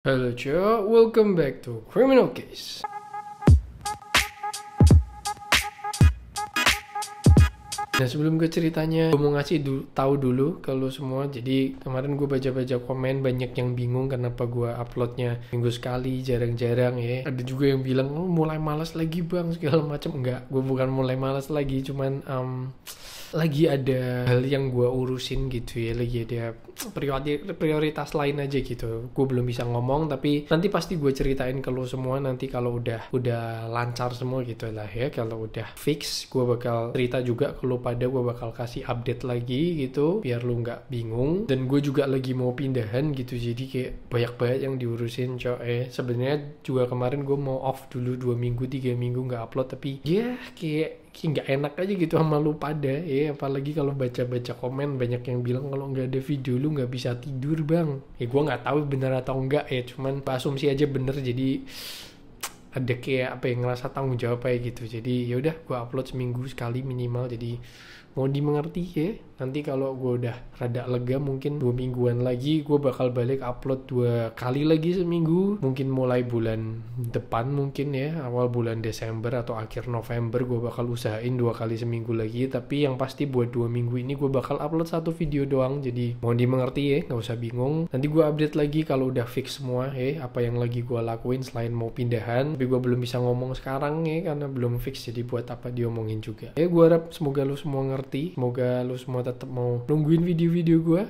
Halo Cok, welcome back to Criminal Case. Nah sebelum ke ceritanya, gue mau ngasih tahu dulu ke lu semua. Jadi kemarin gue baca-baca komen, banyak yang bingung kenapa gue uploadnya minggu sekali, jarang-jarang ya. Ada juga yang bilang, oh, mulai malas lagi bang, segala macam. Enggak, gue bukan mulai malas lagi, cuman lagi ada hal yang gue urusin gitu ya, lagi ada prioritas lain aja gitu. Gue belum bisa ngomong, tapi nanti pasti gue ceritain ke lu semua nanti kalau udah lancar semua gitu lah ya. Kalau udah fix, gue bakal cerita juga ke lu pada, gue bakal kasih update lagi gitu biar lu nggak bingung. Dan gue juga lagi mau pindahan gitu, jadi kayak banyak yang diurusin cok. Sebenarnya juga kemarin gue mau off dulu 2 minggu 3 minggu nggak upload, tapi ya kayak nggak enak aja gitu sama lu pada ya. Apalagi kalau baca-baca komen banyak yang bilang kalau nggak ada video lu nggak bisa tidur bang. Ya gue nggak tahu bener atau enggak ya, cuman asumsi aja bener. Jadi ada kayak apa yang ngerasa tanggung jawab aja gitu. Jadi ya udah gue upload seminggu sekali minimal, jadi mau dimengerti ya. Nanti kalau gue udah rada lega, mungkin 2 mingguan lagi gue bakal balik upload 2 kali lagi seminggu. Mungkin mulai bulan depan, mungkin ya awal bulan Desember atau akhir November gue bakal usahain 2 kali seminggu lagi. Tapi yang pasti buat 2 minggu ini gue bakal upload 1 video doang. Jadi mau dimengerti ya, gak usah bingung. Nanti gue update lagi kalau udah fix semua ya, apa yang lagi gue lakuin selain mau pindahan. Tapi gue belum bisa ngomong sekarang ya karena belum fix, jadi buat apa diomongin juga ya. Gue harap semoga lu semua ngerti, semoga lu semua tetap mau nungguin video-video gue.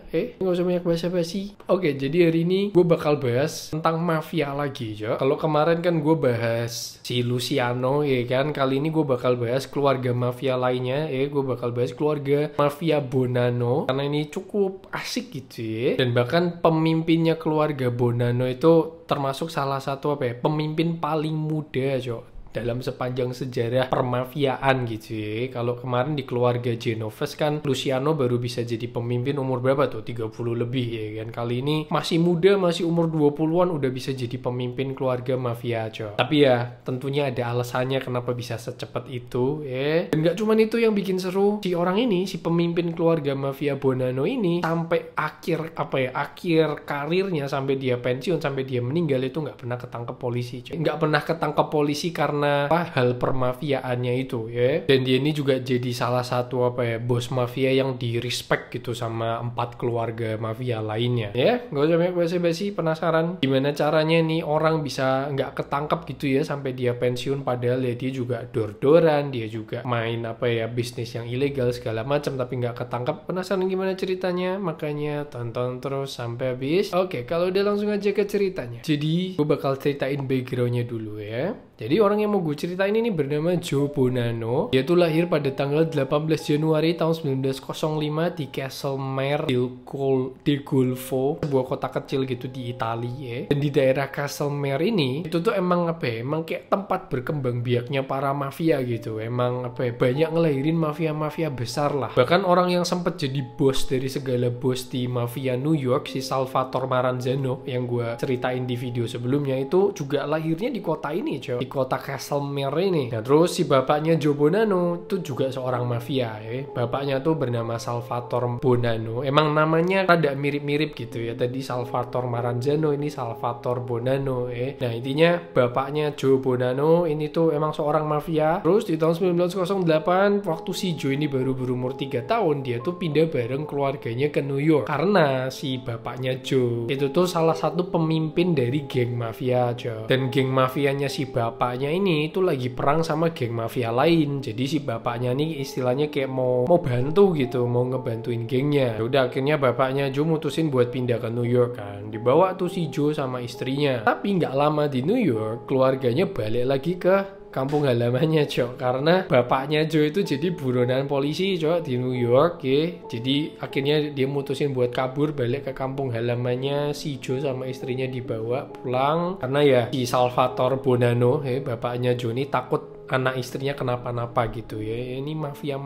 Nggak usah banyak basa-basi. Oke, jadi hari ini gue bakal bahas tentang mafia lagi, Jo. Kalau kemarin kan gue bahas si Luciano, ya kan. Kali ini gue bakal bahas keluarga mafia lainnya, gue bakal bahas keluarga mafia Bonanno karena ini cukup asik gitu ya. Dan bahkan pemimpinnya keluarga Bonanno itu termasuk salah satu pemimpin paling muda, Jo, dalam sepanjang sejarah permafiaan gitu ya. Kalau kemarin di keluarga Genovese kan Luciano baru bisa jadi pemimpin umur berapa tuh? 30 lebih ya kan. Kali ini masih muda, masih umur 20-an udah bisa jadi pemimpin keluarga mafia aja. Tapi ya tentunya ada alasannya kenapa bisa secepat itu ya. Dan gak cuman itu yang bikin seru. Si orang ini, si pemimpin keluarga mafia Bonanno ini sampai akhir akhir karirnya, sampai dia pensiun, sampai dia meninggal itu nggak pernah ketangkep polisi. Nggak pernah ketangkep polisi karena hal permafiaannya itu ya. Dan dia ini juga jadi salah satu bos mafia yang di respect gitu sama 4 keluarga mafia lainnya ya. Gak usah banyak basa-basi. Penasaran gimana caranya nih orang bisa nggak ketangkep gitu ya sampai dia pensiun, padahal ya dia juga dor-doran, dia juga main bisnis yang ilegal segala macam tapi nggak ketangkep. Penasaran gimana ceritanya? Makanya tonton terus sampai habis. Oke, kalau udah langsung aja ke ceritanya. Jadi gue bakal ceritain backgroundnya dulu ya. Jadi orang yang mau gue ceritain ini bernama Joe Bonanno. Dia tuh lahir pada tanggal 18 Januari tahun 1905 di Castellmare di Golfo, sebuah kota kecil gitu di Italia ya. Dan di daerah Castellmare ini itu tuh emang emang kayak tempat berkembang biaknya para mafia gitu. Emang banyak ngelahirin mafia-mafia besar lah. Bahkan orang yang sempat jadi bos dari segala bos di mafia New York, si Salvatore Maranzano yang gue ceritain di video sebelumnya, itu juga lahirnya di kota ini, coy. Kota Castellmare ini. Nah terus si bapaknya Joe Bonanno itu juga seorang mafia ya. Bapaknya tuh bernama Salvatore Bonanno. Emang namanya rada mirip-mirip gitu ya. Tadi Salvatore Maranzano, ini Salvatore Bonanno ya. Nah intinya bapaknya Joe Bonanno ini tuh emang seorang mafia. Terus di tahun 1908 waktu si Joe ini baru berumur 3 tahun, dia tuh pindah bareng keluarganya ke New York. Karena si bapaknya Joe itu tuh salah satu pemimpin dari geng mafia, Joe. Dan geng mafianya si bapaknya ini itu lagi perang sama geng mafia lain. Jadi si bapaknya nih istilahnya kayak mau bantu gitu, mau ngebantuin gengnya. Udah akhirnya bapaknya Joe mutusin buat pindah ke New York kan. Dibawa tuh si Joe sama istrinya. Tapi nggak lama di New York, keluarganya balik lagi ke kampung halamannya, Cok. Karena bapaknya Joe itu jadi buronan polisi, Cok, di New York ya. Jadi akhirnya dia mutusin buat kabur balik ke kampung halamannya. Si Joe sama istrinya dibawa pulang karena ya si Salvatore Bonanno bapaknya Joe ini takut anak istrinya kenapa-napa gitu ya. Ini mafia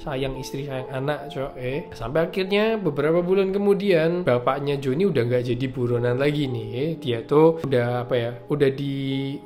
sayang istri sayang anak cok. Sampai akhirnya beberapa bulan kemudian bapaknya Joni udah nggak jadi buronan lagi nih. Dia tuh udah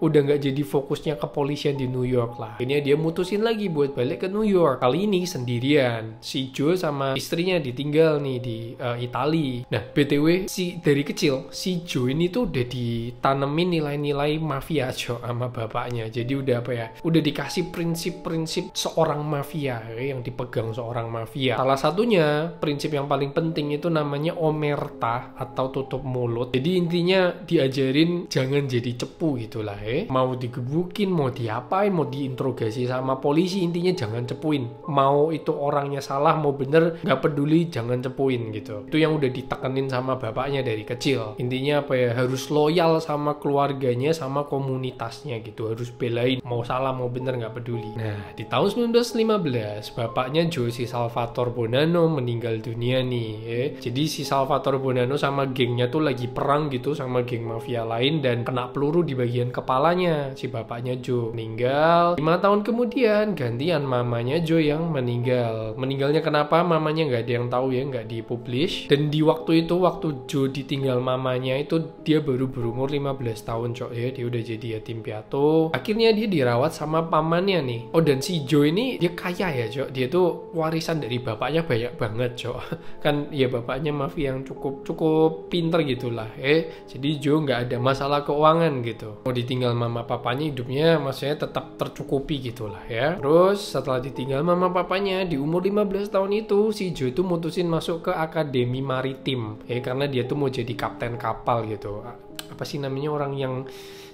udah nggak jadi fokusnya kepolisian di New York lah. Ini dia mutusin lagi buat balik ke New York. Kali ini sendirian. Si Joe sama istrinya ditinggal nih di Itali. Nah, BTW dari kecil si Joe ini tuh udah ditanemin nilai-nilai mafia sama bapaknya. Jadi udah udah dikasih prinsip-prinsip seorang mafia yang dipegang seorang mafia. Salah satunya prinsip yang paling penting itu namanya omerta atau tutup mulut. Jadi intinya diajarin jangan jadi cepu gitulah Mau digebukin, mau diapain, mau diinterogasi sama polisi, intinya jangan cepuin. Mau itu orangnya salah, mau bener, nggak peduli, jangan cepuin gitu. Itu yang udah ditekenin sama bapaknya dari kecil. Intinya harus loyal sama keluarganya, sama komunitasnya gitu. Harus belain, mau salah, mau bener, nggak peduli. Nah, di tahun 1915, bapaknya Jose Salvatore Bonanno meninggal dunia nih Jadi si Salvatore Bonanno sama gengnya tuh lagi perang gitu sama geng mafia lain dan kena peluru di bagian kepalanya. Si bapaknya Joe meninggal. 5 tahun kemudian gantian mamanya Joe yang meninggal. Meninggalnya kenapa? Mamanya nggak ada yang tahu ya, nggak dipublish. Dan di waktu itu, waktu Joe ditinggal mamanya itu dia baru berumur 15 tahun cok Dia udah jadi yatim piatu. Akhirnya dia dirawat sama pamannya nih. Dan si Joe ini dia kaya ya cok. Dia tuh warisan dari bapaknya banyak banget cok. Kan ya bapaknya mafia yang cukup pinter gitulah Jadi Joe nggak ada masalah keuangan gitu. Mau ditinggal mama papanya, hidupnya maksudnya tetap tercukupi gitulah ya. Terus setelah ditinggal mama papanya di umur 15 tahun itu, si Joe itu mutusin masuk ke akademi maritim karena dia tuh mau jadi kapten kapal gitu. Apa sih namanya orang yang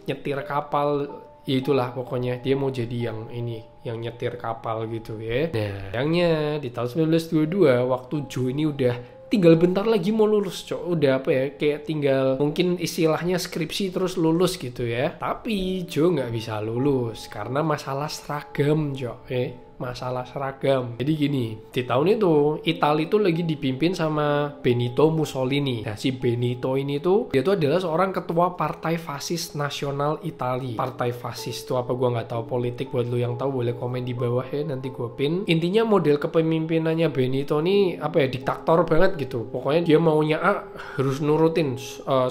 nyetir kapal? Ya itulah pokoknya dia mau jadi yang nyetir kapal gitu ya. Nah, sayangnya di tahun 1922 waktu Joe ini udah tinggal bentar lagi mau lulus cok. Udah kayak tinggal mungkin istilahnya skripsi terus lulus gitu ya. Tapi Joe nggak bisa lulus karena masalah seragam cok masalah seragam. Jadi gini, di tahun itu Italia itu lagi dipimpin sama Benito Mussolini. Nah, si Benito ini tuh dia tuh adalah seorang ketua Partai Fasis Nasional Italia. Partai Fasis itu apa gua nggak tahu, politik. Buat lu yang tahu boleh komen di bawah nanti gua pin. Intinya model kepemimpinannya Benito nih diktator banget gitu. Pokoknya dia maunya harus nurutin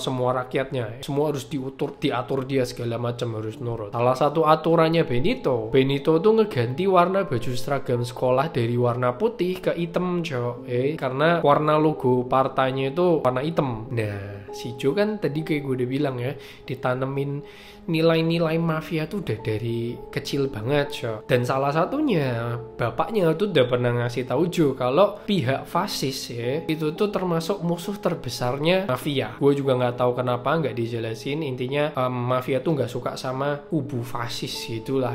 semua rakyatnya. Semua harus diatur dia segala macam harus nurut. Salah satu aturannya Benito tuh ngeganti warna baju seragam sekolah dari warna putih ke hitam cok karena warna logo partainya itu warna hitam. Nah, si Joe kan tadi kayak gue udah bilang ya, ditanemin nilai-nilai mafia tuh udah dari kecil banget cok. Dan salah satunya bapaknya tuh udah pernah ngasih tahu Joe kalau pihak fasis itu tuh termasuk musuh terbesarnya mafia. Gue juga nggak tahu kenapa, nggak dijelasin. Intinya mafia tuh nggak suka sama kubu fasis gitulah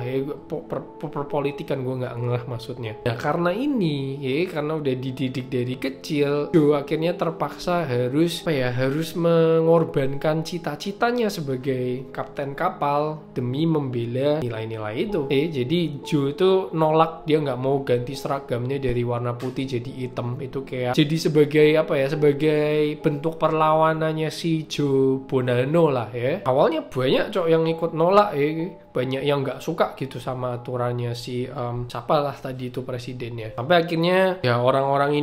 perpolitikan gue nggak ngeh maksudnya. Nah, karena ini karena udah dididik dari kecil, Joe akhirnya terpaksa harus mengorbankan cita-citanya sebagai kapten kapal demi membela nilai-nilai itu. Jadi Joe itu nolak, dia nggak mau ganti seragamnya dari warna putih jadi hitam. Itu kayak jadi sebagai bentuk perlawanannya si Joe Bonanno lah ya. Awalnya banyak cok yang ikut nolak banyak yang nggak suka gitu sama aturannya si siapa lah tadi itu presidennya. Sampai akhirnya ya orang-orang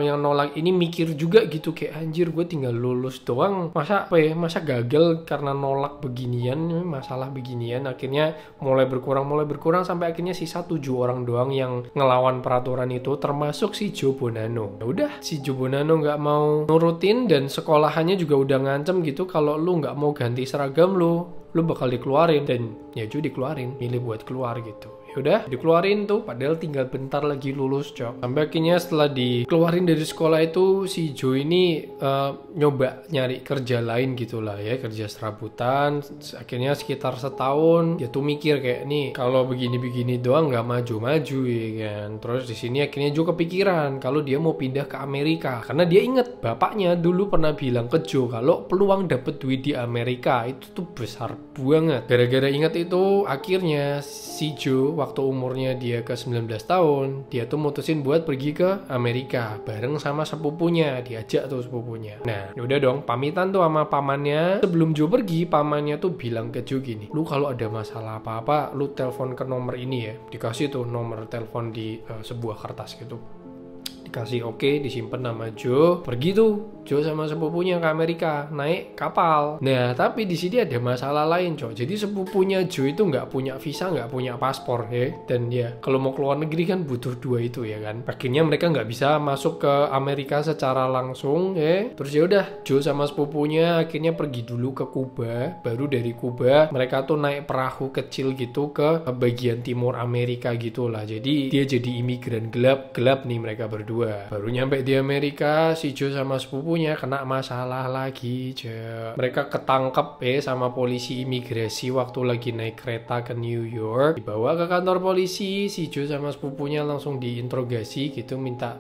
yang nolak ini mikir juga gitu, kayak anjir gue tinggal lulus doang, masa gagal karena nolak beginian, masalah beginian. Akhirnya mulai berkurang sampai akhirnya sisa 7 orang doang yang ngelawan peraturan itu, termasuk si Joe Bonanno. Ya udah, si Joe Bonanno nggak mau nurutin dan sekolahannya juga udah ngancem gitu kalau lu nggak mau ganti seragam lu bakal dikeluarin. Dan ya Joe dikeluarin, milih buat keluar gitu. Udah dikeluarin tuh, padahal tinggal bentar lagi lulus cok. Sampai akhirnya setelah dikeluarin dari sekolah itu, si Joe ini nyoba nyari kerja lain gitulah ya, kerja serabutan. Akhirnya sekitar setahun dia tuh mikir kayak nih, kalau begini-begini doang nggak maju-maju ya kan. Terus di sini akhirnya Joe kepikiran kalau dia mau pindah ke Amerika, karena dia inget bapaknya dulu pernah bilang ke Joe kalau peluang dapet duit di Amerika itu tuh besar banget. Gara-gara inget itu, akhirnya si Joe waktu umurnya dia ke 19 tahun, dia tuh mutusin buat pergi ke Amerika bareng sama sepupunya, diajak tuh sepupunya. Nah, udah dong pamitan tuh sama pamannya. Sebelum Joe pergi, pamannya tuh bilang ke Joe gini, lu kalau ada masalah apa-apa, lu telepon ke nomor ini ya. Dikasih tuh nomor telepon di sebuah kertas gitu. Dikasih oke, disimpan nama Joe. Pergi tuh Joe sama sepupunya ke Amerika, naik kapal. Nah, tapi di sini ada masalah lain, Cok. Jadi sepupunya Joe itu nggak punya visa, nggak punya paspor, ya. Dan ya, kalau mau keluar negeri kan butuh dua itu, ya kan. Akhirnya mereka nggak bisa masuk ke Amerika secara langsung, ya. Terus ya udah, Joe sama sepupunya akhirnya pergi dulu ke Kuba. Baru dari Kuba, mereka tuh naik perahu kecil gitu ke bagian timur Amerika gitulah. Jadi dia jadi imigran gelap nih mereka berdua. Baru nyampe di Amerika, si Joe sama sepupunya kena masalah lagi, Cek. Mereka ketangkep sama polisi imigrasi waktu lagi naik kereta ke New York. Dibawa ke kantor polisi, si Joe sama sepupunya langsung diinterogasi gitu, minta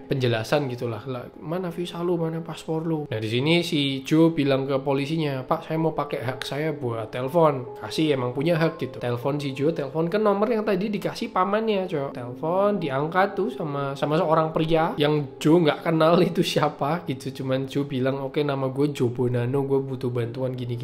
penjelasan gitulah. Mana visa lu, mana paspor lu? Nah, di sini si Joe bilang ke polisinya, "Pak, saya mau pakai hak saya buat telepon." Kasih, emang punya hak gitu. Telepon si Joe, telepon ke nomor yang tadi dikasih pamannya, Cok. Telepon diangkat tuh sama seorang pria yang Joe nggak kenal itu siapa gitu. Cuman Joe bilang, "Oke, nama gue Joe Bonanno, gue butuh bantuan gini.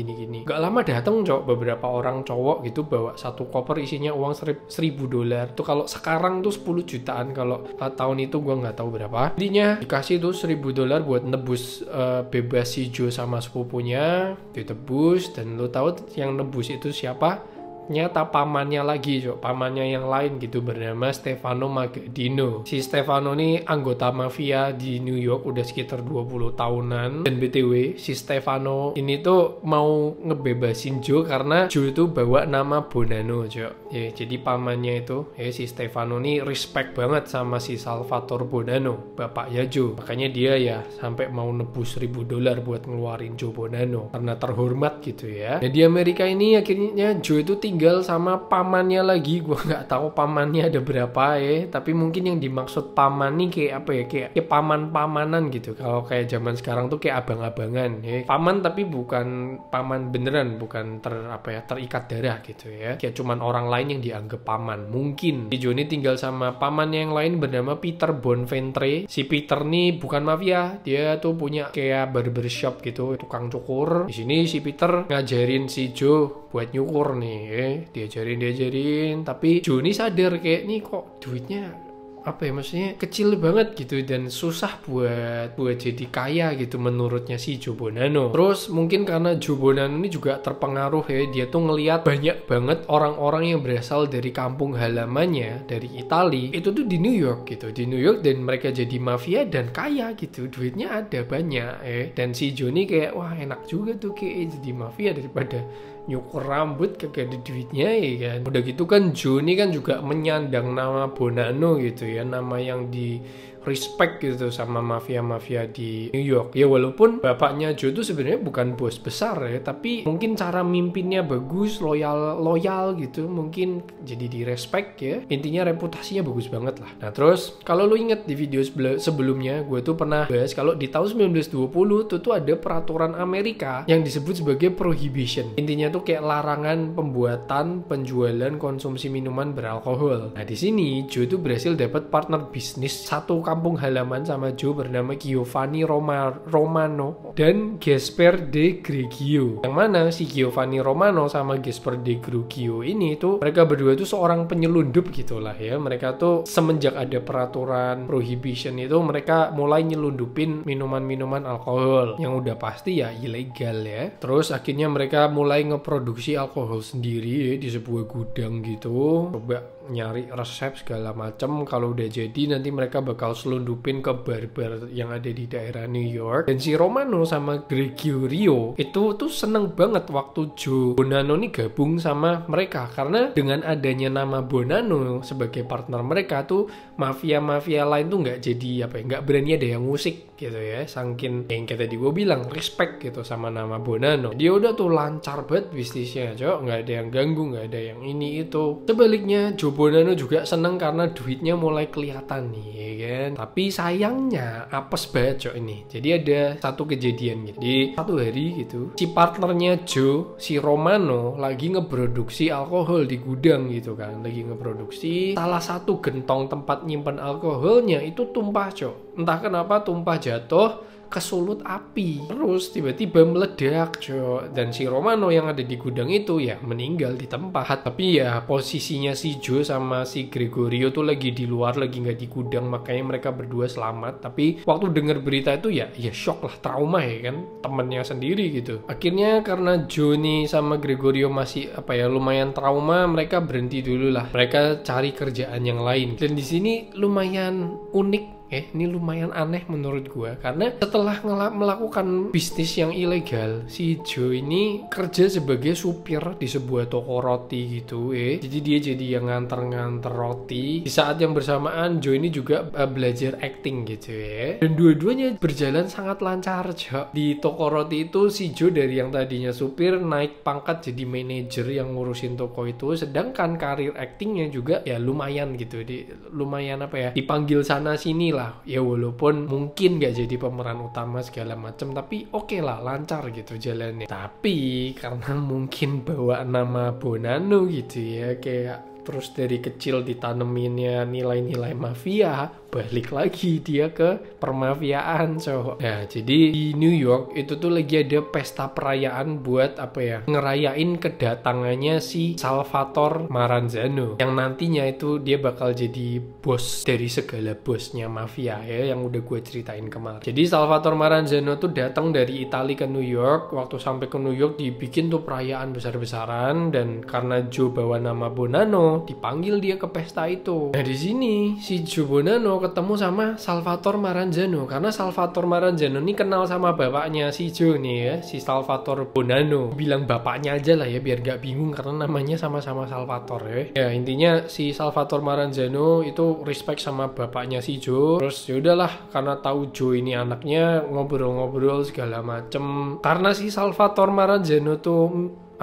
Gak lama dateng, Cok, beberapa orang cowok gitu bawa satu koper isinya uang $1.000. Tuh kalau sekarang tuh 10 jutaan, kalau tahun itu gue nggak tahu berapa. Intinya dikasih tuh $1.000 buat nebus bebas si Joe sama sepupunya. Ditebus, dan lo tahu yang nebus itu siapa? Nyata pamannya lagi, Cok. Pamannya yang lain gitu, bernama Stefano Magaddino. Si Stefano ini anggota mafia di New York udah sekitar 20 tahunan. Dan BTW, si Stefano ini tuh mau ngebebasin Joe karena Joe itu bawa nama Bonanno, Cok. Ya, jadi pamannya itu, si Stefano ini respect banget sama si Salvatore Bonanno, bapaknya Joe. Makanya dia ya sampai mau nebus $1.000 buat ngeluarin Joe Bonanno karena terhormat gitu ya. Nah, di Amerika ini akhirnya Joe itu tinggal sama pamannya lagi. Gua nggak tahu pamannya ada berapa ya, tapi mungkin yang dimaksud paman nih kayak apa ya, kayak paman-pamanan gitu. Kalau kayak zaman sekarang tuh kayak abang-abangan ya. Paman tapi bukan paman beneran, bukan terikat darah gitu ya. Kayak cuman orang lain yang dianggap paman. Mungkin si Johnny tinggal sama pamannya yang lain bernama Peter Bonventre. Si Peter nih bukan mafia, dia tuh punya kayak barbershop gitu, tukang cukur. Di sini si Peter ngajarin si Joe buat nyukur nih, diajarin, tapi Johnny sadar kayak nih kok duitnya maksudnya kecil banget gitu dan susah buat jadi kaya gitu menurutnya si Joe Bonanno. Terus mungkin karena Joe Bonanno ini juga terpengaruh ya, dia tuh ngelihat banyak banget orang-orang yang berasal dari kampung halamannya dari Italia itu tuh di New York gitu, di New York, dan mereka jadi mafia dan kaya gitu, duitnya ada banyak dan si Johnny kayak wah enak juga tuh kayak jadi mafia daripada nyukur rambut kagak ada duitnya ya kan. Udah gitu kan Johnny kan juga menyandang nama Bonanno gitu ya, nama yang di respect gitu sama mafia-mafia di New York. Ya walaupun bapaknya Joe itu sebenarnya bukan bos besar ya, tapi mungkin cara mimpinnya bagus, loyal gitu, mungkin jadi di respect ya. Intinya reputasinya bagus banget lah. Nah terus kalau lu inget di video sebelumnya gue tuh pernah bahas kalau di tahun 1920 tuh ada peraturan Amerika yang disebut sebagai prohibition. Intinya tuh kayak larangan pembuatan, penjualan, konsumsi minuman beralkohol. Nah di sini Joe tuh berhasil dapat partner bisnis satu kampung halaman sama Joe bernama Giovanni Romano dan Gasper De Greggio. Yang mana si Giovanni Romano sama Gasper De Greggio ini tuh mereka berdua tuh seorang penyelundup gitulah ya. Mereka tuh semenjak ada peraturan prohibition itu mereka mulai nyelundupin minuman-minuman alkohol yang udah pasti ya ilegal ya. Terus akhirnya mereka mulai ngeproduksi alkohol sendiri ya, di sebuah gudang gitu. Coba nyari resep segala macam, kalau udah jadi nanti mereka bakal selundupin ke bar-bar yang ada di daerah New York. Dan si Romano sama Gregorio itu tuh seneng banget waktu Joe Bonanno nih gabung sama mereka, karena dengan adanya nama Bonanno sebagai partner mereka tuh mafia-mafia lain tuh nggak jadi nggak berani ada yang musik gitu ya, sangkin yang kayak tadi gue bilang respect gitu sama nama Bonanno. Dia udah tuh lancar banget bisnisnya, nggak ada yang ganggu, nggak ada yang ini itu. Sebaliknya Joe Bonanno juga seneng karena duitnya mulai kelihatan nih, ya kan. Tapi sayangnya apes banget Cok ini. Jadi ada satu kejadian gitu. Di satu hari gitu, si partnernya Joe, si Romano lagi ngeproduksi alkohol di gudang gitu kan. Lagi ngeproduksi, salah satu gentong tempat nyimpen alkoholnya itu tumpah Cok. Entah kenapa tumpah jatuh kesulut api, terus tiba-tiba meledak Cok. Dan si Romano yang ada di gudang itu ya meninggal di tempat. Tapi ya posisinya si Joe sama si Gregorio tuh lagi di luar, lagi nggak di gudang, makanya mereka berdua selamat. Tapi waktu dengar berita itu ya shock lah, trauma ya kan, temennya sendiri gitu. Akhirnya karena Joe nih sama Gregorio masih lumayan trauma, mereka berhenti dulu lah, mereka cari kerjaan yang lain. Dan di sini lumayan unik. Ini lumayan aneh menurut gue, karena setelah melakukan bisnis yang ilegal, si Joe ini kerja sebagai supir di sebuah toko roti gitu. Jadi dia jadi yang nganter-nganter roti. Di saat yang bersamaan Joe ini juga belajar acting gitu ya. Dan dua-duanya berjalan sangat lancar Cok. Di toko roti itu si Joe dari yang tadinya supir naik pangkat jadi manajer yang ngurusin toko itu. Sedangkan karir actingnya juga ya lumayan gitu. Lumayan dipanggil sana sini lah. Ya walaupun mungkin gak jadi pemeran utama segala macam, tapi oke lah, lancar gitu jalannya. Tapi karena mungkin bawa nama Bonanno gitu ya, kayak terus dari kecil ditaneminnya nilai-nilai mafia, balik lagi dia ke permafiaan Cok. Nah jadi di New York itu tuh lagi ada pesta perayaan buat ngerayain kedatangannya si Salvatore Maranzano, yang nantinya itu dia bakal jadi bos dari segala bosnya mafia ya, yang udah gue ceritain kemarin. Jadi Salvatore Maranzano tuh datang dari Italia ke New York. Waktu sampai ke New York dibikin tuh perayaan besar-besaran, dan karena Joe bawa nama Bonanno, dipanggil dia ke pesta itu. Nah di sini si Joe Bonanno ketemu sama Salvatore Maranzano, karena Salvatore Maranzano ini kenal sama bapaknya si Joe nih ya, si Salvatore Bonanno. Bilang bapaknya aja lah ya biar gak bingung, karena namanya sama-sama Salvatore ya. Intinya si Salvatore Maranzano itu respect sama bapaknya si Joe. Terus yaudahlah, karena tahu Joe ini anaknya, ngobrol-ngobrol segala macem. Karena si Salvatore Maranzano tuh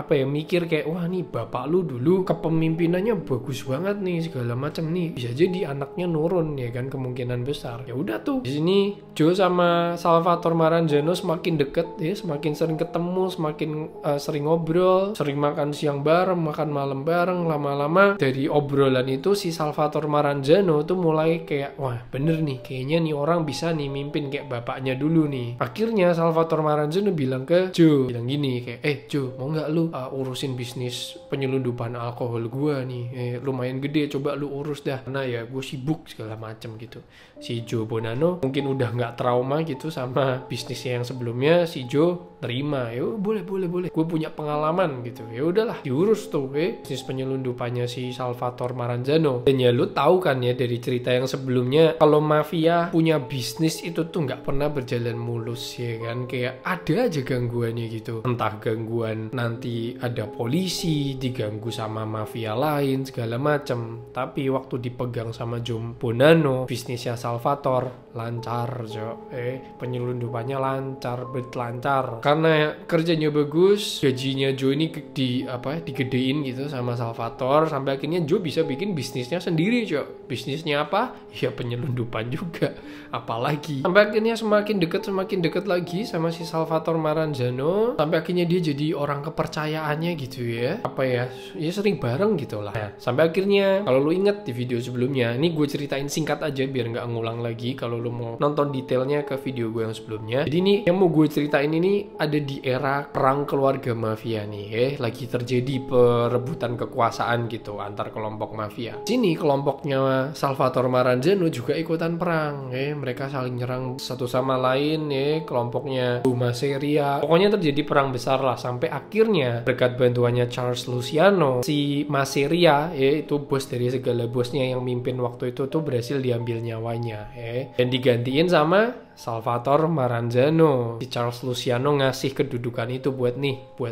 mikir kayak, wah nih bapak lu dulu kepemimpinannya bagus banget nih segala macam nih, bisa jadi anaknya nurun ya kan, kemungkinan besar. Ya udah tuh di sini Joe sama Salvatore Maranzano semakin deket ya, semakin sering ketemu, semakin sering ngobrol, sering makan siang bareng, makan malam bareng. Lama-lama dari obrolan itu si Salvatore Maranzano tuh mulai kayak, wah bener nih, kayaknya nih orang bisa nih mimpin kayak bapaknya dulu nih. Akhirnya Salvatore Maranzano bilang ke Joe, bilang gini kayak, Joe mau nggak lu urusin bisnis penyelundupan alkohol gua nih, lumayan gede, coba lu urus dah, karena ya gue sibuk segala macem gitu. Si Joe Bonanno mungkin udah nggak trauma gitu sama bisnisnya yang sebelumnya. Si Joe terima, ya boleh, gue punya pengalaman gitu. Ya udahlah, diurus tuh bisnis penyelundupannya si Salvatore Maranzano. Dan ya lu tahu kan ya dari cerita yang sebelumnya, kalau mafia punya bisnis itu tuh nggak pernah berjalan mulus ya kan, kayak ada aja gangguannya gitu. Entah gangguan nanti ada polisi diganggu sama mafia lain segala macam, tapi waktu dipegang sama Joe Bonanno, bisnisnya Salvatore lancar Cok. Penyelundupannya lancar, lancar karena kerjanya bagus. Gajinya Joe ini digedein gitu sama Salvatore, sampai akhirnya Joe bisa bikin bisnisnya sendiri Cok. Bisnisnya apa? Ya penyelundupan juga, apalagi. Sampai akhirnya semakin dekat lagi sama si Salvatore Maranzano, sampai akhirnya dia jadi orang kepercayaannya gitu ya. Ya sering bareng gitu lah. Nah, sampai akhirnya kalau lu inget di video sebelumnya, ini gue ceritain singkat aja biar nggak ngulang lagi. Kalau lu mau nonton detailnya ke video gue yang sebelumnya. Jadi ini yang mau gue ceritain ini ada di era perang keluarga mafia nih lagi terjadi perebutan kekuasaan gitu antar kelompok mafia. Sini kelompoknya Salvatore Maranzano juga ikutan perang mereka saling nyerang satu sama lain kelompoknya Masseria. Pokoknya terjadi perang besar lah, sampai akhirnya berkat bantuannya Charles Luciano, si Masseria itu bos dari segala bosnya yang mimpin waktu itu tuh berhasil diambil nyawanya dan digantiin sama Salvatore Maranzano. Si Charles Luciano ngasih kedudukan itu buat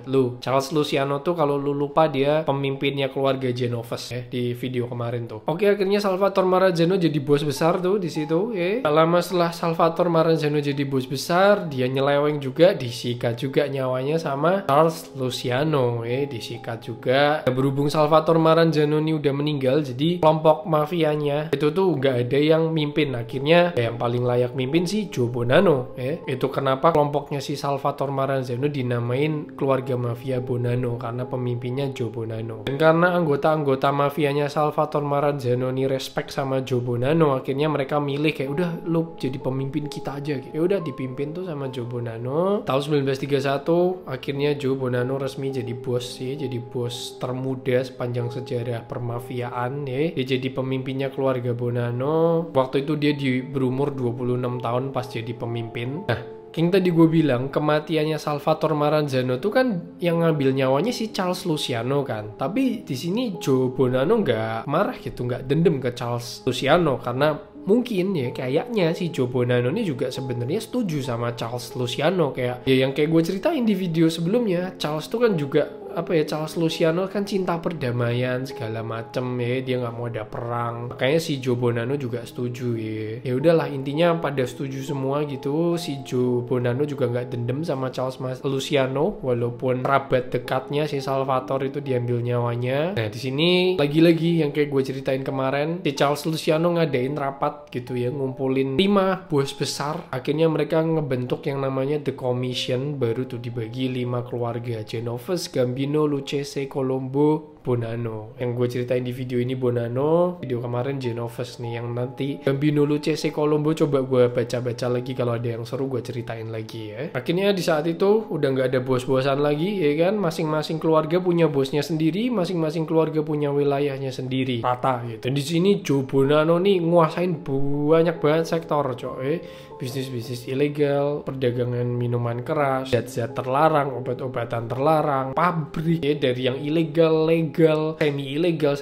lu. Charles Luciano tuh kalau lu lupa dia pemimpinnya keluarga Genovese ya di video kemarin tuh. Oke, akhirnya Salvatore Maranzano jadi bos besar tuh di situ ya. Lama setelah Salvatore Maranzano jadi bos besar, dia nyeleweng juga, disikat juga nyawanya sama Charles Luciano ya, disikat juga. Berhubung Salvatore Maranzano ini udah meninggal, jadi kelompok mafianya itu tuh nggak ada yang mimpin. Akhirnya yang paling layak mimpin sih Joe Bonanno ya. Itu kenapa kelompoknya si Salvatore Maranzano dinamain keluarga mafia Bonanno, karena pemimpinnya Joe Bonanno. Dan karena anggota-anggota mafianya Salvatore Maranzano ini respect sama Joe Bonanno, akhirnya mereka milih kayak udah lu jadi pemimpin kita aja. Ya udah dipimpin tuh sama Joe Bonanno. Tahun 1931 akhirnya Joe Bonanno resmi jadi bos sih, jadi bos termuda sepanjang sejarah permafiaan ya. Dia jadi pemimpinnya keluarga Bonanno. Waktu itu dia berumur 26 tahun pas jadi pemimpin. Nah, yang tadi gue bilang kematiannya Salvatore Maranzano tuh kan yang ngambil nyawanya si Charles Luciano kan. Tapi di sini Joe Bonanno nggak marah gitu, nggak dendam ke Charles Luciano karena mungkin ya kayaknya si Joe Bonanno ini juga sebenarnya setuju sama Charles Luciano. Kayak ya yang kayak gue ceritain di video sebelumnya, Charles tuh kan juga Charles Luciano kan cinta perdamaian segala macem ya, dia nggak mau ada perang. Makanya si Joe Bonanno juga setuju ya. Ya udahlah, intinya pada setuju semua gitu. Si Joe Bonanno juga nggak dendam sama Charles Luciano walaupun kerabat dekatnya si Salvatore itu diambil nyawanya. Nah di sini lagi-lagi yang kayak gue ceritain kemarin, si Charles Luciano ngadain rapat gitu ya, ngumpulin 5 bos besar. Akhirnya mereka ngebentuk yang namanya The Commission, baru tuh dibagi 5 keluarga: Genovese, Gambino, Lucchese, Colombo, Bonanno. Yang gue ceritain di video ini Bonanno, video kemarin Genovese nih. Yang nanti Gambino, Lucchese, Colombo coba gue baca-baca lagi, kalau ada yang seru gue ceritain lagi ya. Akhirnya di saat itu udah nggak ada bos-bosan lagi ya kan, masing-masing keluarga punya bosnya sendiri, masing-masing keluarga punya wilayahnya sendiri, rata gitu. Dan di sini Joe Bonanno nih nguasain banyak banget sektor coy. Bisnis-bisnis ilegal, perdagangan minuman keras, zat-zat terlarang, obat-obatan terlarang, pabrik ya, dari yang ilegal, legal, semi-legal,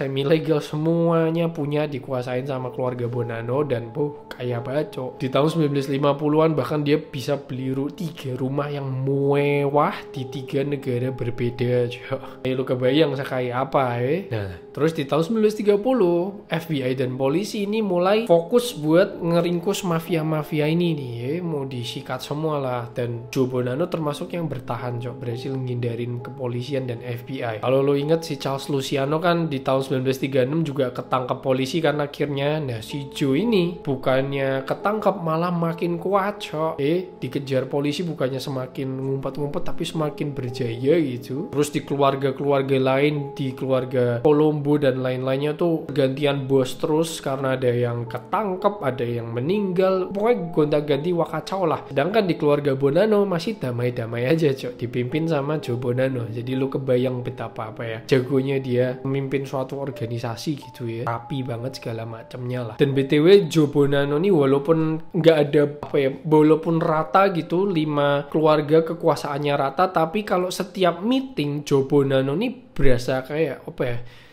semuanya punya dikuasain sama keluarga Bonanno. Dan kaya banget. Di tahun 1950-an bahkan dia bisa beli 3 rumah yang mewah di 3 negara berbeda. Lu kebayang sekaya apa ya? Nah, terus di tahun 1930 FBI dan polisi ini mulai fokus buat ngeringkus mafia-mafia ini nih ya, mau disikat semua lah. Dan Joe Bonanno termasuk yang bertahan berhasil ngindarin kepolisian dan FBI. Kalau lo inget si Charles Luciano kan di tahun 1936 juga ketangkep polisi kan akhirnya. Nah si Joe ini bukannya ketangkep malah makin kuat dikejar polisi, bukannya semakin ngumpet-ngumpet tapi semakin berjaya gitu. Terus di keluarga-keluarga lain, di keluarga Colombo dan lain-lainnya tuh gantian bos terus karena ada yang ketangkep, ada yang meninggal, pokoknya gonta-ganti wakacau lah. Sedangkan di keluarga Bonanno masih damai-damai aja dipimpin sama Joe Bonanno. Jadi lu kebayang betapa jagonya dia memimpin suatu organisasi gitu ya, rapi banget segala macamnya lah. Dan BTW Joe Bonanno nih walaupun nggak ada walaupun rata gitu 5 keluarga kekuasaannya rata, tapi kalau setiap meeting Joe Bonanno nih berasa kayak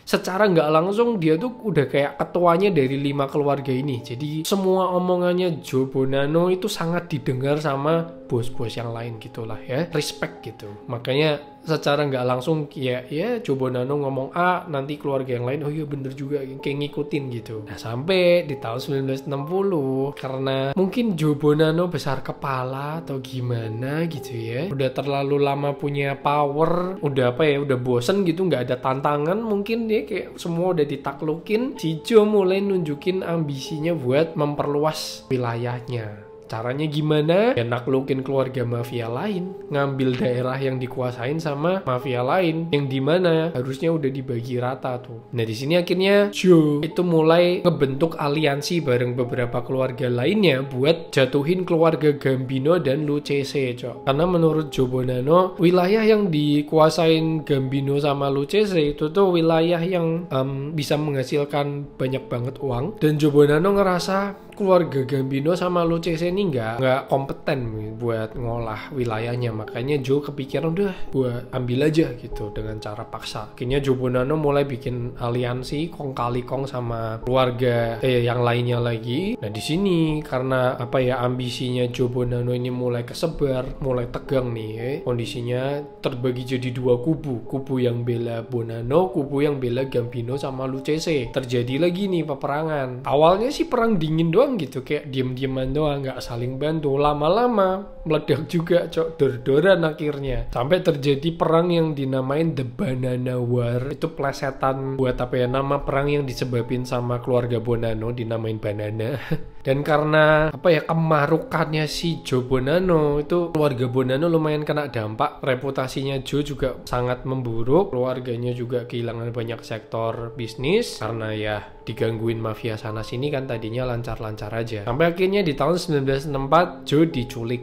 secara nggak langsung dia tuh udah kayak ketuanya dari 5 keluarga ini. Jadi semua omongannya Joe Bonanno itu sangat didengar sama bos-bos yang lain gitulah ya, respect gitu. Makanya secara nggak langsung ya Joe Bonanno ngomong A, nanti keluarga yang lain oh iya bener juga, kayak ngikutin gitu. Nah sampai di tahun 1960 karena mungkin Joe Bonanno besar kepala atau gimana gitu ya, udah terlalu lama punya power, udah udah bosen gitu, nggak ada tantangan, mungkin dia kayak semua udah ditaklukin. Si Joe mulai nunjukin ambisinya buat memperluas wilayahnya. Caranya gimana? Ya naklukin keluarga mafia lain, ngambil daerah yang dikuasain sama mafia lain, yang dimana harusnya udah dibagi rata tuh. Nah di sini akhirnya Joe itu mulai ngebentuk aliansi bareng beberapa keluarga lainnya buat jatuhin keluarga Gambino dan Lucchese. Karena menurut Joe Bonanno, wilayah yang dikuasain Gambino sama Lucchese itu tuh wilayah yang bisa menghasilkan banyak banget uang. Dan Joe Bonanno ngerasa keluarga Gambino sama Lucchese ini nggak kompeten buat ngolah wilayahnya, makanya Joe kepikiran udah gue ambil aja gitu dengan cara paksa. Akhirnya Joe Bonanno mulai bikin aliansi kong kali kong sama keluarga yang lainnya lagi. Nah di sini karena ambisinya Joe Bonanno ini mulai kesebar, mulai tegang nih, kondisinya terbagi jadi dua kubu yang bela Bonanno, kubu yang bela Gambino sama Lucchese. Terjadi lagi nih peperangan. Awalnya sih perang dingin doang gitu, kayak diem-dieman doang, nggak saling bantu. Lama-lama meledak juga, dor-doran akhirnya. Sampai terjadi perang yang dinamain The Banana War. Itu plesetan buat nama perang yang disebabin sama keluarga Bonanno, dinamain Banana. Dan karena kemarukannya si Joe Bonanno, itu keluarga Bonanno lumayan kena dampak. Reputasinya Joe juga sangat memburuk. Keluarganya juga kehilangan banyak sektor bisnis karena ya digangguin mafia sana sini kan, tadinya lancar-lancar aja. Sampai akhirnya di tahun 1964 Joe diculik.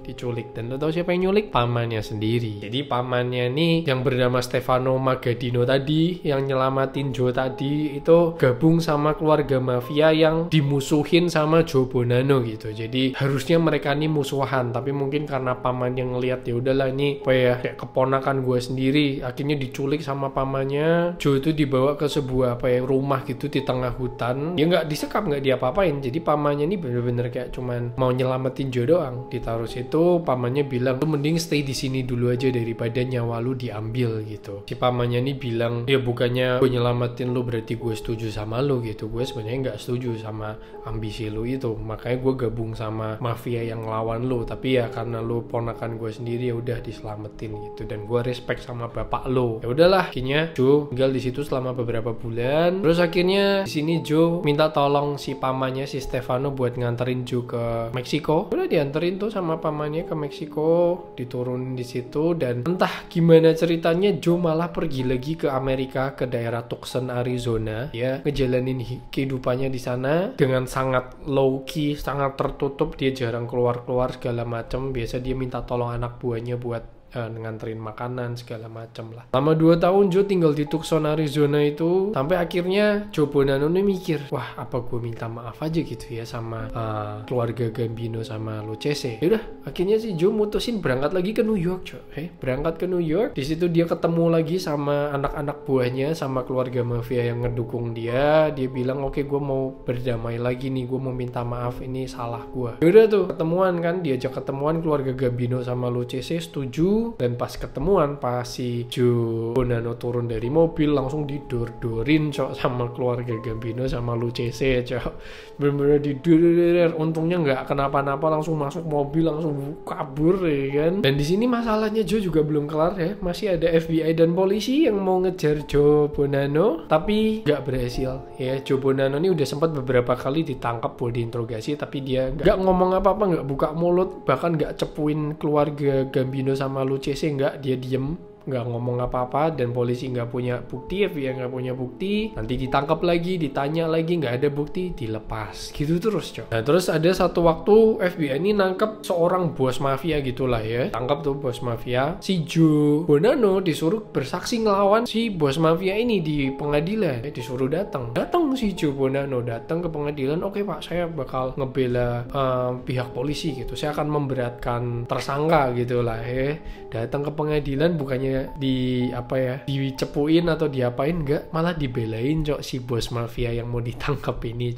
Diculik. Dan lo tau siapa yang nyulik? Pamannya sendiri. Jadi pamannya nih yang bernama Stefano Magaddino tadi, yang nyelamatin Joe tadi, itu gabung sama keluarga mafia yang dimusuhin sama Joe Bonanno gitu. Jadi harusnya mereka nih musuhan, tapi mungkin karena paman yang ngeliat ya udahlah ini kayak keponakan gue sendiri, akhirnya diculik sama pamannya. Joe itu dibawa ke sebuah rumah gitu di tengah hutan. Ya nggak disekap, nggak diapa-apain. Jadi pamannya ini bener-bener kayak cuman mau nyelamatin Joe doang. Ditaruh situ, pamannya bilang lu mending stay di sini dulu aja daripada nyawa lu diambil gitu. Si pamannya ini bilang, ya bukannya gue nyelamatin lu berarti gue setuju sama lu gitu. Gue sebenarnya nggak setuju sama ambisi lu itu. Makanya gue gabung sama mafia yang lawan lu. Tapi ya karena lu ponakan gue sendiri, ya udah diselamatin gitu. Dan gue respect sama bapak lu. Ya udahlah, akhirnya Joe tinggal di situ selama beberapa bulan. Terus akhirnya di sini Joe minta tolong si pamannya si Stefano buat nganterin Joe ke Meksiko. Udah dianterin tuh sama pamannya ke Meksiko, diturunin di situ. Dan entah gimana ceritanya Joe malah pergi lagi ke Amerika, ke daerah Tucson, Arizona. Ya ngejalanin kehidupannya di sana dengan sangat low key, sangat tertutup. Dia jarang keluar-keluar segala macam. Biasa dia minta tolong anak buahnya buat nganterin makanan segala macam lah. Lama 2 tahun Joe tinggal di Tucson, Arizona itu, sampai akhirnya Joe Bonanno nih mikir, wah apa gue minta maaf aja gitu ya sama keluarga Gambino sama Lucchese. Yaudah, akhirnya si Joe mutusin berangkat lagi ke New York, berangkat ke New York. Di situ dia ketemu lagi sama anak-anak buahnya, sama keluarga mafia yang ngedukung dia. Dia bilang, oke, gue mau berdamai lagi nih, gue mau minta maaf, ini salah gue. Yaudah tuh, ketemuan kan, diajak ketemuan keluarga Gambino sama Lucchese, setuju. Dan pas ketemuan, pas si Joe Bonanno turun dari mobil, langsung didor-dorin sama keluarga Gambino sama Lucchese, bener-bener didor. Untungnya nggak kenapa-napa, langsung masuk mobil, langsung kabur ya kan. Dan di sini masalahnya Joe juga belum kelar ya, masih ada FBI dan polisi yang mau ngejar Joe Bonanno, tapi nggak berhasil ya. Joe Bonanno ini udah sempat beberapa kali ditangkap buat diinterogasi, tapi dia nggak ngomong apa-apa, nggak buka mulut, bahkan nggak cepuin keluarga Gambino sama Lucchese, nggak, dia diem, nggak ngomong apa-apa. Dan polisi nggak punya bukti, FBI nggak punya bukti, nanti ditangkap lagi, ditanya lagi, nggak ada bukti, dilepas gitu terus. Nah terus ada satu waktu FBI ini nangkep seorang bos mafia gitulah ya, tangkap tuh bos mafia. Si Joe Bonanno disuruh bersaksi ngelawan si bos mafia ini di pengadilan. Disuruh datang si Joe Bonanno datang ke pengadilan. Oke pak, saya bakal ngebela pihak polisi gitu, saya akan memberatkan tersangka gitulah ya. Datang ke pengadilan, bukannya dicepuin atau diapain, enggak, malah dibelain si bos mafia yang mau ditangkap ini.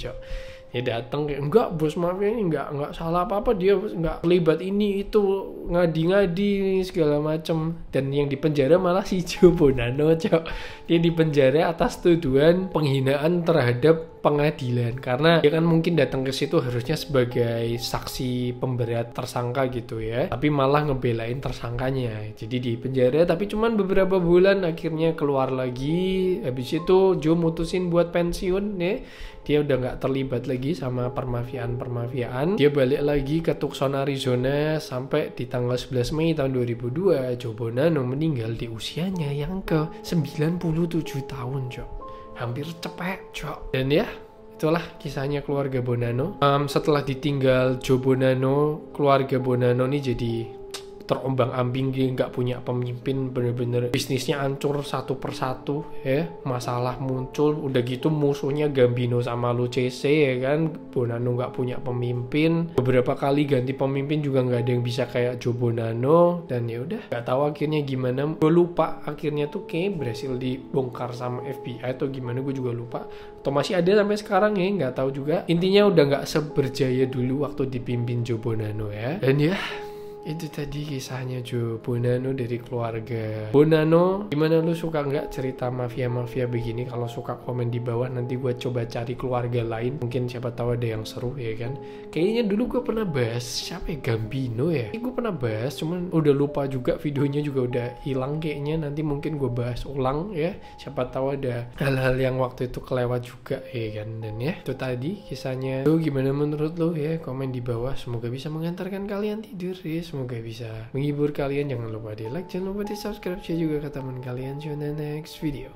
Ya datang kayak, enggak, bos mafia ini enggak salah apa-apa, dia enggak terlibat ini itu, ngadi-ngadi segala macem. Dan yang dipenjara malah si Joe Bonanno, dia dipenjara atas tuduhan penghinaan terhadap pengadilan, karena dia kan mungkin datang ke situ harusnya sebagai saksi pemberat tersangka gitu ya, tapi malah ngebelain tersangkanya. Jadi di penjara tapi cuman beberapa bulan, akhirnya keluar lagi. Habis itu Joe mutusin buat pensiun ya, dia udah nggak terlibat lagi sama permafiaan. Dia balik lagi ke Tucson, Arizona, sampai di tanggal 11 Mei tahun 2002 Joe Bonanno meninggal di usianya yang ke 97 tahun, hampir cepet, Dan ya, itulah kisahnya keluarga Bonanno. Setelah ditinggal Joe Bonanno, keluarga Bonanno ini jadi terombang-ambing, dia nggak punya pemimpin, bener-bener bisnisnya hancur satu persatu ya, masalah muncul, udah gitu musuhnya Gambino sama Lucchese ya kan. Bonanno nggak punya pemimpin, beberapa kali ganti pemimpin juga nggak ada yang bisa kayak Joe Bonanno, dan ya udah nggak tahu akhirnya gimana. Gue lupa akhirnya tuh kayak berhasil dibongkar sama FBI atau gimana, gue juga lupa, atau masih ada sampai sekarang ya, nggak tahu juga. Intinya udah nggak seberjaya dulu waktu dipimpin Joe Bonanno ya. Dan ya itu tadi kisahnya Joe Bonanno dari keluarga Bonanno. Gimana, lu suka nggak cerita mafia-mafia begini? Kalau suka komen di bawah, nanti gue coba cari keluarga lain, mungkin siapa tahu ada yang seru ya kan. Kayaknya dulu gue pernah bahas siapa ya, Gambino ya, gue pernah bahas, cuman udah lupa juga, videonya juga udah hilang kayaknya. Nanti mungkin gue bahas ulang ya, siapa tahu ada hal-hal yang waktu itu kelewat juga ya kan. Dan ya itu tadi kisahnya. Lu gimana menurut lu ya, komen di bawah. Semoga bisa mengantarkan kalian tidur ya, semoga bisa menghibur kalian. Jangan lupa di like, jangan lupa di subscribe, share juga ke teman kalian. See you in the next video.